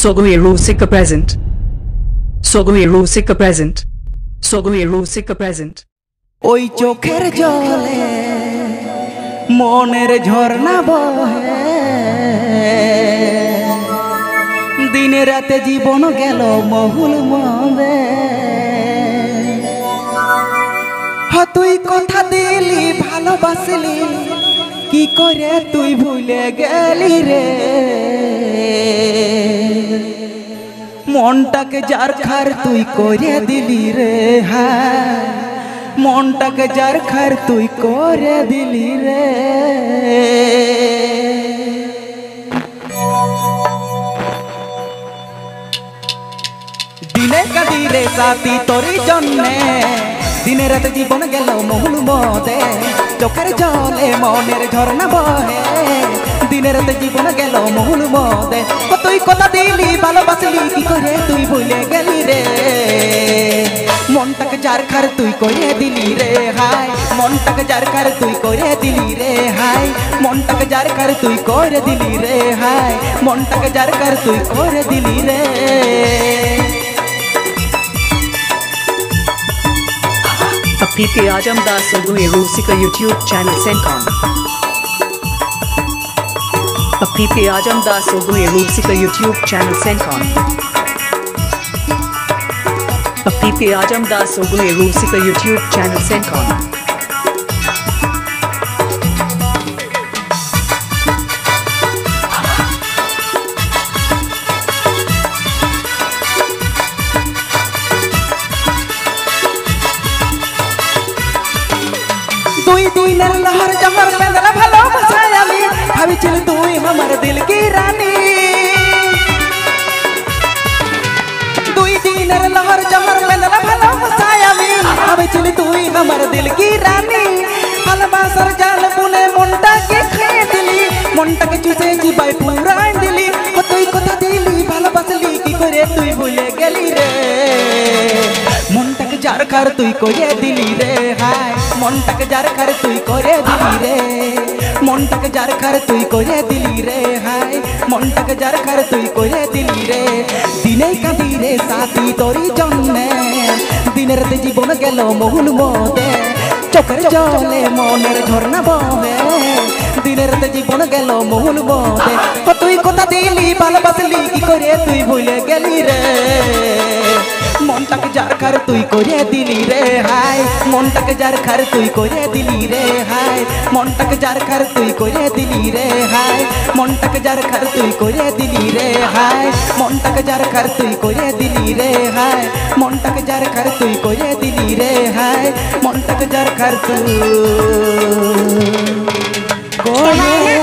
Sogweru present. Sogweru present. Sogweru present. ওই চোখের জলে মনের ঝর্ণা বহে, দিনে রাতে জীবন গেল মহুল মবে। তুই কথা দিলি ভালোবাসলি, কি করে তুই ভুলে গেলি রে? মনটাকে যার খার তুই করে দিলি রে, হ্যাঁ মনটাকে যার খার তুই করে দিলি রে। দিনে কাঁদি রে সাথী তোরি জন্যে, দিনে রাতে জীবন গেল মহুল মদে। চোখের জলে মনের ঝর্ণা বহে, দিনে রাতে জীবন গেল মহুল মদে। তুই কথা দিলি ভালোবাসলি, কি করে তুই ভুলে গেলি রে? মনটাকে যার খার তুই করে দিলি রে, হাই মনটাকে যার খার তুই করে দিলি রে, হাই মনটাকে যার খার তুই করে দিলি রে, হাই মনটাকে যার খার তুই করে দিলি রে। PP Ajam Das Sogweru YouTube channel Sencon. PP Ajam Das Sogweru YouTube channel Sencon. PP Ajam Das Sogweru YouTube channel Sencon. দুই দিনের লহর জমর বেদনা ভালোবাসায় আমি ভাবিছিল তুই আমার দিল কি রানী। দুই দিনের লহর জমর বেদনা ভালোবাসায় আমি ভাবিছিল তুই আমার দিল কি রানী। ভালোবাসার জাল বুনে মনটাকে খেয়ে দিলি, মনটাকে চুষে জিবাই পুরাই দিলি। তুই কথা দিলি ভালোবাসলি, কি করে তুই ভুলে গেলি রে? মনটাকে যার খার তুই করে দিলি রে, হাই মনটাকে যার খার তুই করে দিলি রে। মনটাকে যার খার তুই করে দিলি রে, হাই মনটাকে যার খার তুই করে দিলি রে। দিনে কাঁদি রে সাথী তোরি জন্যে, দিনের রাতে জীবন গেল মহুল মদে। চোখের জলে মনের ঝর্ণা বহে, দিনের রাতে জীবন গেল মহুল মদে। তুই কথা দিলি ভালোবাসলি, কি করে তুই ভুলে গেলি রে? মনটাকে যার খার তুই করে দিলি রে, হাই মনটাকে যার খার তুই করে দিলি রে, হাই মনটাকে যার খার তুই করে দিলি রে, হাই মনটাকে যার খার তুই করে দিলি রে, হাই মনটাকে যার খার তুই করে দিলি রে, হাই মনটাকে যার খার তুই করে দিলি রে, হাই মনটাকে যার খার তুই করে